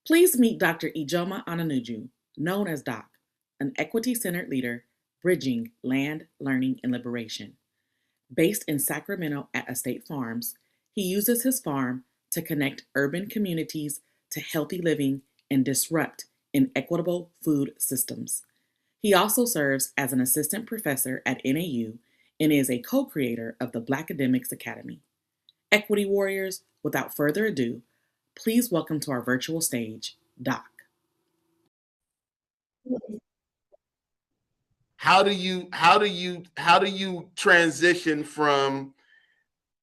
Please meet Dr. Ijeoma Ononuju, known as Doc, an equity-centered leader bridging land, learning, and liberation. Based in Sacramento at Estate Farms, he uses his farm to connect urban communities to healthy living and disrupt inequitable food systems. He also serves as an assistant professor at NAU and is a co-creator of the Black Academics Academy. Equity warriors, without further ado, please welcome to our virtual stage, Doc. How do you transition from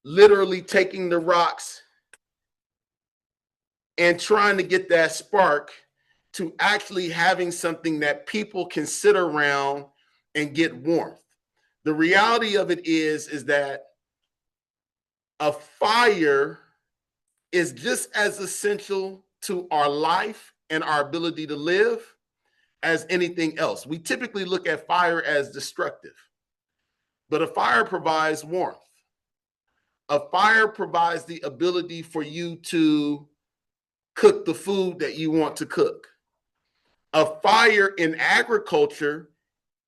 literally taking the rocks and trying to get that spark to actually having something that people can sit around and get warmth? The reality of it is that a fire is just as essential to our life and our ability to live as anything else. We typically look at fire as destructive, but a fire provides warmth. A fire provides the ability for you to cook the food that you want to cook. A fire in agriculture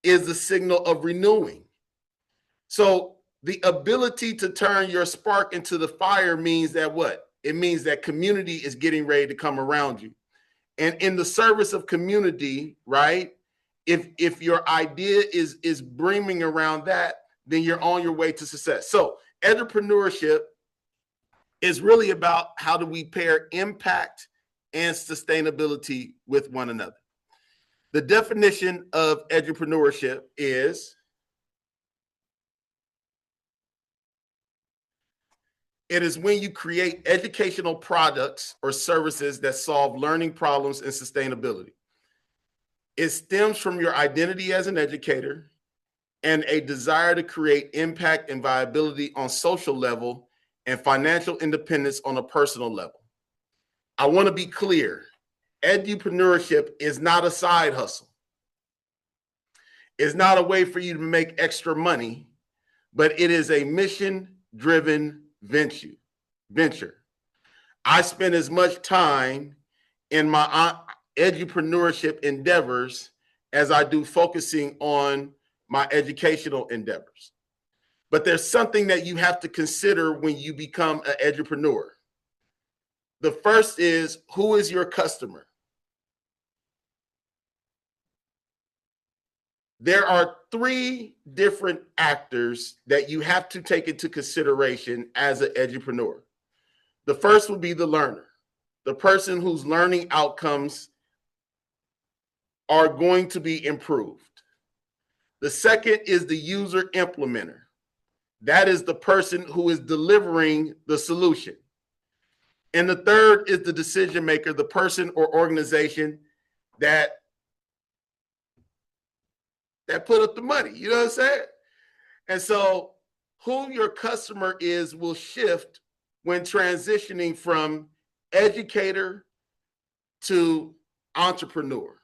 is a signal of renewing. So the ability to turn your spark into the fire means that what? It means that community is getting ready to come around you. And in the service of community, right? If your idea is brimming around that, then you're on your way to success. So entrepreneurship is really about how do we pair impact and sustainability with one another. The definition of entrepreneurship is it is when you create educational products or services that solve learning problems and sustainability. It stems from your identity as an educator and a desire to create impact and viability on social level and financial independence on a personal level. I want to be clear. Edupreneurship is not a side hustle. It's not a way for you to make extra money, but it is a mission-driven venture. I spend as much time in my edupreneurship endeavors as I do focusing on my educational endeavors. But there's something that you have to consider when you become an edupreneur. The first is, who is your customer? There are three different actors that you have to take into consideration as an edupreneur. The first would be the learner, the person whose learning outcomes are going to be improved. The second is the user implementer. That is the person who is delivering the solution. And the third is the decision maker, the person or organization that put up the money. You know what I'm saying? And so who your customer is will shift when transitioning from educator to entrepreneur.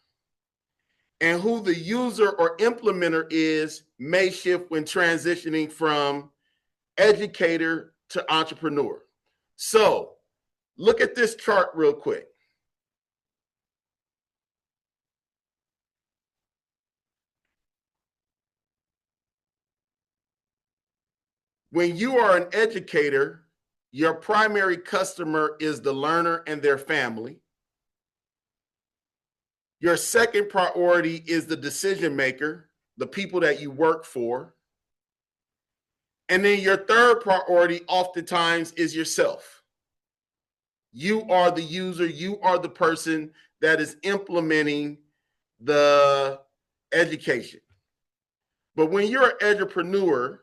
And who the user or implementer is may shift when transitioning from educator to entrepreneur. So look at this chart real quick. When you are an educator, your primary customer is the learner and their family. Your second priority is the decision maker, the people that you work for. And then your third priority oftentimes is yourself. You are the user, you are the person that is implementing the education. But when you're an entrepreneur,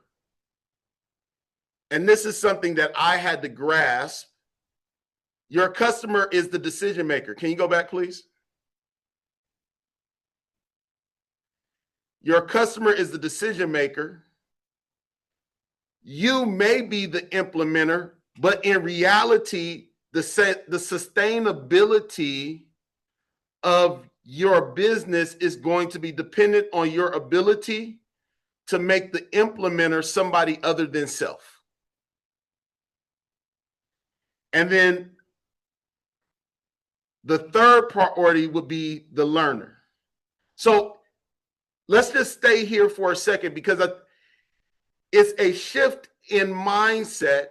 and this is something that I had to grasp, your customer is the decision maker. Can you go back, please? Your customer is the decision maker. You may be the implementer, but in reality, the sustainability of your business is going to be dependent on your ability to make the implementer somebody other than self. And then The third priority would be the learner. So let's just stay here for a second, because it's a shift in mindset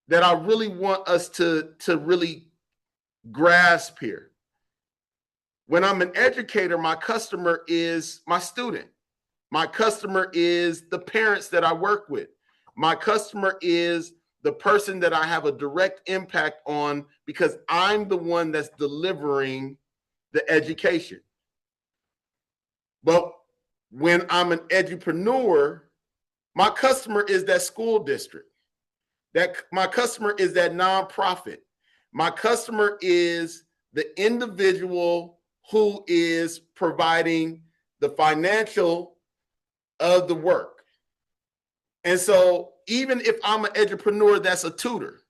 that I really want us to really grasp here. When I'm an educator, my customer is my student. My customer is the parents that I work with. My customer is the person that I have a direct impact on, because I'm the one that's delivering the education. But when I'm an edupreneur, my customer is that school district. That my customer is that nonprofit. My customer is the individual who is providing the financial of the work. And so even if I'm an edupreneur that's a tutor,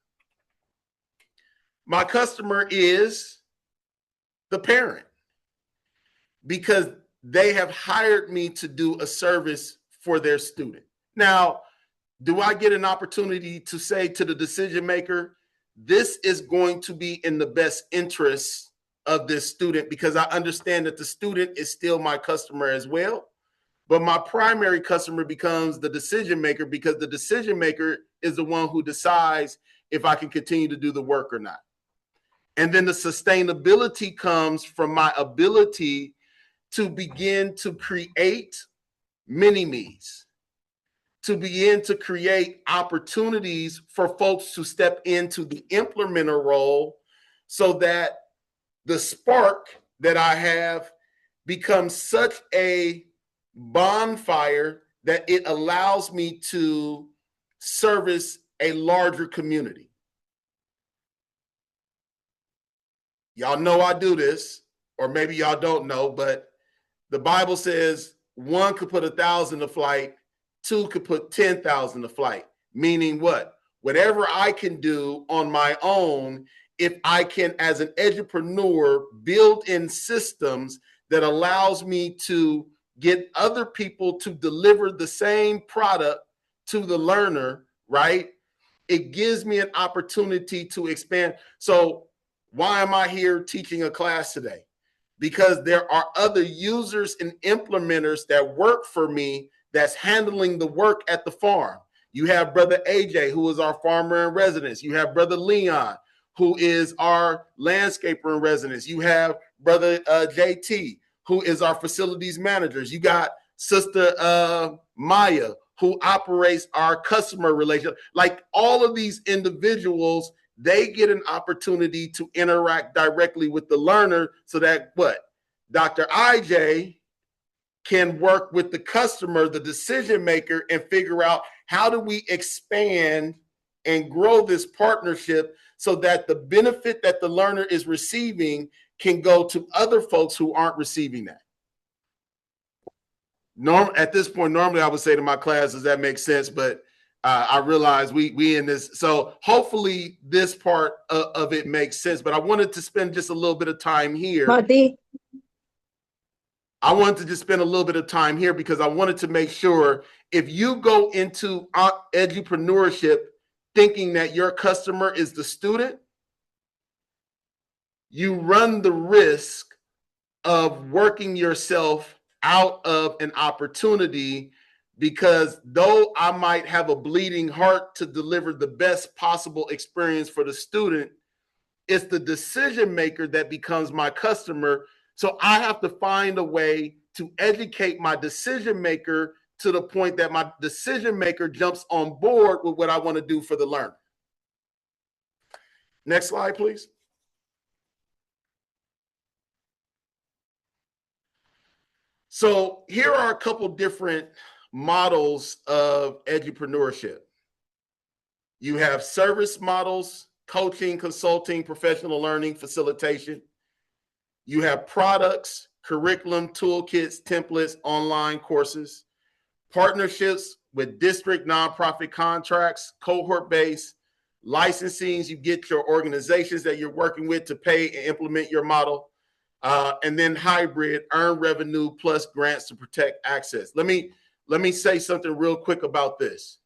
my customer is the parent, because they have hired me to do a service for their student. Now, do I get an opportunity to say to the decision maker, this is going to be in the best interest of this student, because I understand that the student is still my customer as well. But my primary customer becomes the decision maker, because the decision maker is the one who decides if I can continue to do the work or not. And then the sustainability comes from my ability to begin to create mini-me's, to begin to create opportunities for folks to step into the implementer role, so that the spark that I have becomes such a bonfire that it allows me to service a larger community. Y'all know I do this, or maybe y'all don't know, but the Bible says one could put 1,000 to flight, two could put 10,000 to flight. Meaning what? Whatever I can do on my own, if I can, as an edupreneur, build in systems that allows me to get other people to deliver the same product to the learner, right? It gives me an opportunity to expand. So why am I here teaching a class today? Because there are other users and implementers that work for me that's handling the work at the farm. You have Brother AJ, who is our farmer in residence. You have Brother Leon, who is our landscaper in residence. You have Brother JT, who is our facilities managers. You got Sister Maya, who operates our customer relationship. Like all of these individuals, they get an opportunity to interact directly with the learner, so that what? Dr. IJ can work with the customer, the decision maker, and figure out how do we expand and grow this partnership so that the benefit that the learner is receiving can go to other folks who aren't receiving that. At this point, normally I would say to my class, does that make sense? But I realize we in this. So hopefully this part of it makes sense. But I wanted to spend just a little bit of time here. Marty. I wanted to just spend a little bit of time here because I wanted to make sure if you go into edupreneurship thinking that your customer is the student, you run the risk of working yourself out of an opportunity, because though I might have a bleeding heart to deliver the best possible experience for the student, it's the decision maker that becomes my customer. So I have to find a way to educate my decision maker to the point that my decision maker jumps on board with what I want to do for the learner. Next slide, please. So here are a couple different models of edupreneurship. You have service models, coaching, consulting, professional learning, facilitation. You have products, curriculum, toolkits, templates, online courses, partnerships with district nonprofit contracts, cohort-based, licensings. You get your organizations that you're working with to pay and implement your model. And then hybrid, earn revenue plus grants to protect access. Let me say something real quick about this.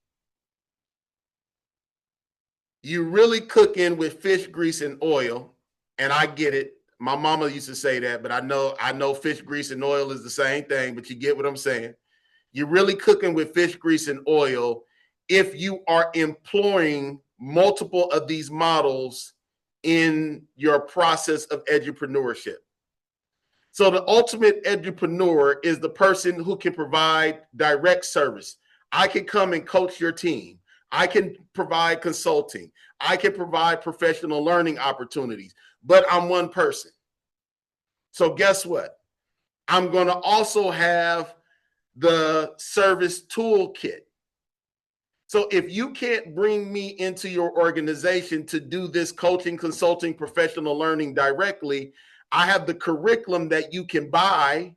You really cook in with fish grease and oil, and I get it. My mama used to say that, but I know fish grease and oil is the same thing, but you get what I'm saying. You're really cooking with fish grease and oil if you are employing multiple of these models in your process of edupreneurship. So the ultimate edupreneur is the person who can provide direct service. I can come and coach your team. I can provide consulting. I can provide professional learning opportunities, but I'm one person. So guess what? I'm going to also have the service toolkit. So if you can't bring me into your organization to do this coaching, consulting, professional learning directly, I have the curriculum that you can buy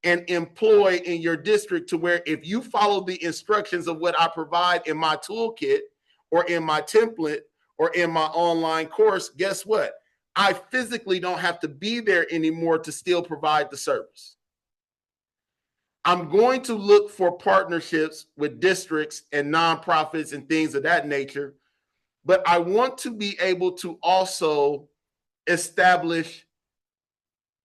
and employ in your district, to where if you follow the instructions of what I provide in my toolkit or in my template or in my online course, guess what? I physically don't have to be there anymore to still provide the service. I'm going to look for partnerships with districts and nonprofits and things of that nature, but I want to be able to also establish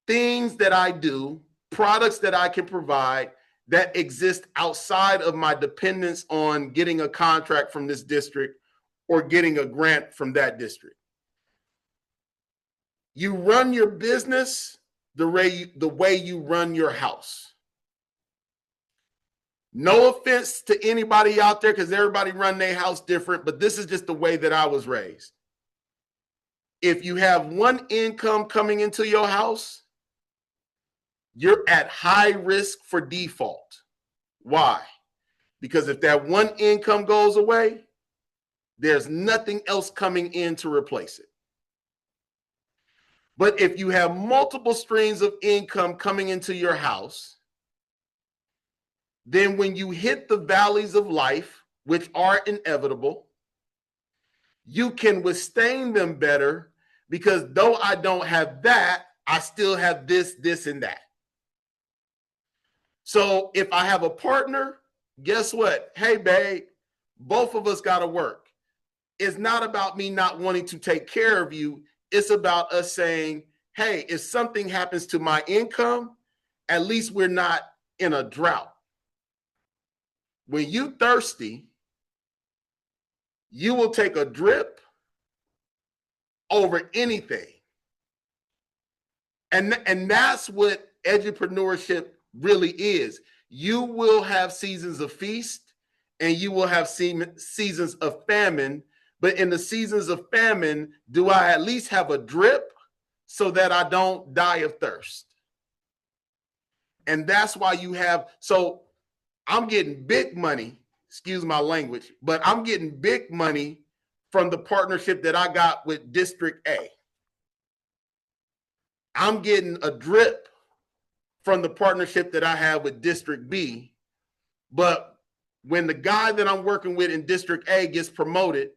things that I do, products that I can provide that exist outside of my dependence on getting a contract from this district or getting a grant from that district. You run your business the way you run your house. No offense to anybody out there, because everybody run their house different, but this is just the way that I was raised. If you have one income coming into your house, you're at high risk for default. Why? Because if that one income goes away, there's nothing else coming in to replace it. But if you have multiple streams of income coming into your house, then when you hit the valleys of life, which are inevitable, you can withstand them better, because though I don't have that, I still have this, this, and that. So if I have a partner, guess what? Hey, babe, both of us got to work. It's not about me not wanting to take care of you. It's about us saying, hey, if something happens to my income, at least we're not in a drought. When you thirsty, you will take a drip over anything. And that's what edupreneurship really is. You will have seasons of feast and you will have seasons of famine. But in the seasons of famine, do I at least have a drip so that I don't die of thirst? And that's why you have, so I'm getting big money, excuse my language, but I'm getting big money from the partnership that I got with District A. I'm getting a drip from the partnership that I have with District B. But when the guy that I'm working with in District A gets promoted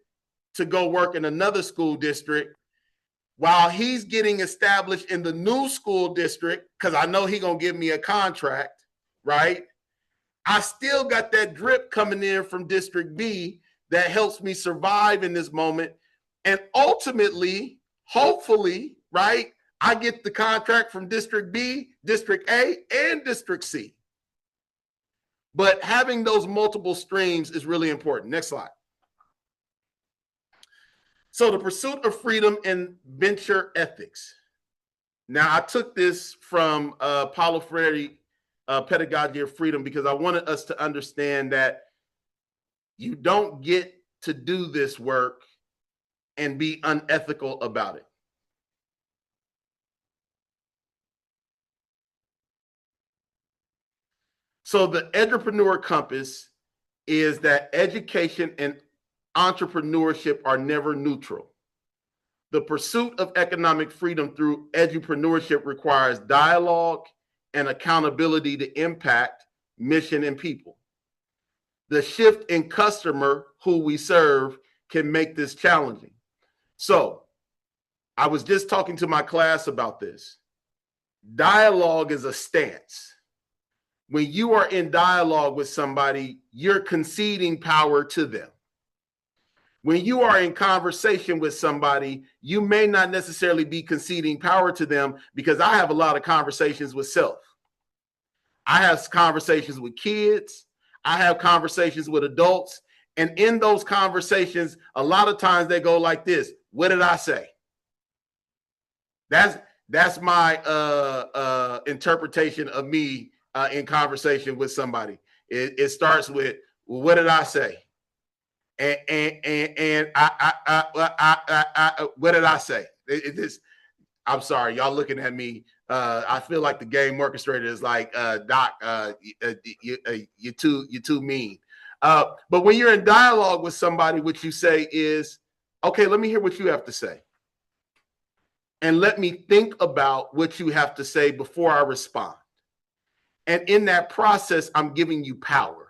to go work in another school district, while he's getting established in the new school district, because I know he's going to give me a contract, right? I still got that drip coming in from District B that helps me survive in this moment. And ultimately, hopefully, right, I get the contract from District B, District A, and District C. But having those multiple streams is really important. Next slide. So the pursuit of freedom and venture ethics. Now, I took this from Paulo Freire, Pedagogy of Freedom, because I wanted us to understand that you don't get to do this work and be unethical about it. So the Edupreneur Compass is that education and entrepreneurship are never neutral. The pursuit of economic freedom through edupreneurship requires dialogue and accountability to impact, mission, and people. The shift in customer who we serve can make this challenging. So I was just talking to my class about this. Dialogue is a stance. When you are in dialogue with somebody, you're conceding power to them. When you are in conversation with somebody, you may not necessarily be conceding power to them, because I have a lot of conversations with self. I have conversations with kids. I have conversations with adults. And in those conversations, a lot of times they go like this: what did I say? That's my interpretation of me in conversation with somebody. It starts with, well, what did I say? And what did I say? I'm sorry, y'all looking at me. I feel like the game orchestrator is like, Doc, you're too mean. But when you're in dialogue with somebody, what you say is, okay, let me hear what you have to say. And let me think about what you have to say before I respond. And in that process, I'm giving you power.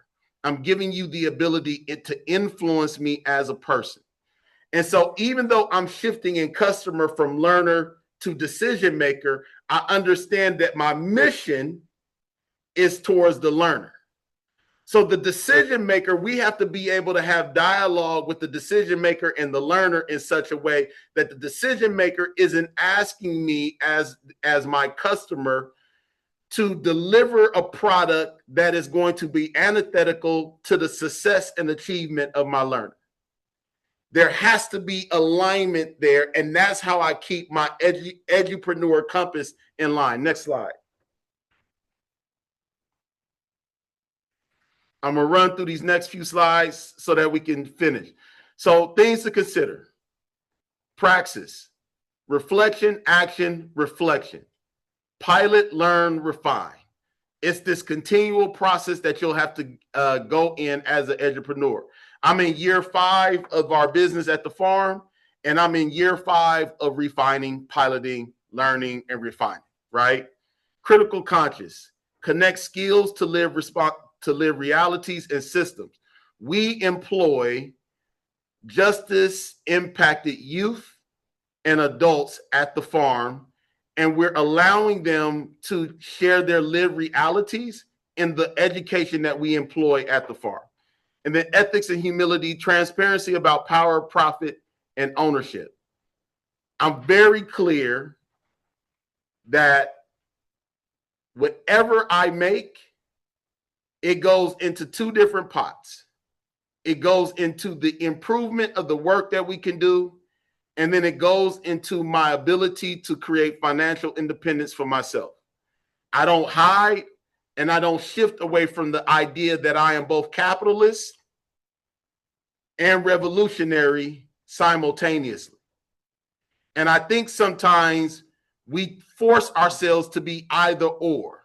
I'm giving you the ability to influence me as a person. And so even though I'm shifting in customer from learner to decision maker, I understand that my mission is towards the learner. So the decision maker, we have to be able to have dialogue with the decision maker and the learner in such a way that the decision maker isn't asking me as my customer to deliver a product that is going to be antithetical to the success and achievement of my learner. There has to be alignment there, and that's how I keep my edupreneur compass in line. Next slide. I'm going to run through these next few slides so that we can finish. So things to consider: praxis, reflection, action, reflection, pilot, learn, refine. It's this continual process that you'll have to go in as an edupreneur. I'm in year 5 of our business at the farm, and I'm in year 5 of refining, piloting, learning, and refining, right? Critical conscious, connect skills to live realities and systems. We employ justice impacted youth and adults at the farm, and we're allowing them to share their lived realities in the education that we employ at the farm. And then ethics and humility, transparency about power, profit, and ownership. I'm very clear that whatever I make, it goes into 2 different pots. It goes into the improvement of the work that we can do, and then it goes into my ability to create financial independence for myself. I don't hide, and I don't shift away from the idea that I am both capitalist and revolutionary simultaneously. And I think sometimes we force ourselves to be either or.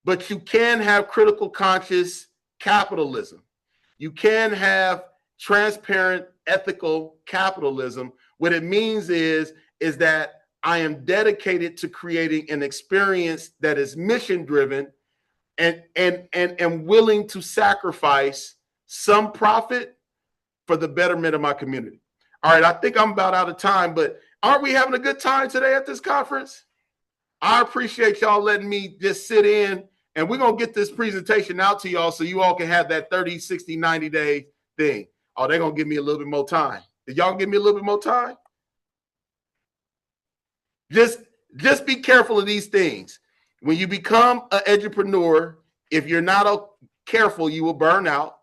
But you can have critical conscious capitalism. You can have transparent, ethical capitalism. What it means is that I am dedicated to creating an experience that is mission driven and willing to sacrifice some profit for the betterment of my community. All right, I think I'm about out of time, but aren't we having a good time today at this conference? I appreciate y'all letting me just sit in, and we're going to get this presentation out to y'all so you all can have that 30, 60, 90-day thing. Oh, they're going to give me a little bit more time. Did y'all give me a little bit more time? Just be careful of these things. When you become an edupreneur, if you're not careful, you will burn out.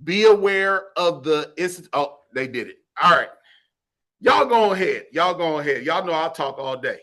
Be aware of the oh, they did it. All right. Y'all go ahead. Y'all go ahead. Y'all know I'll talk all day.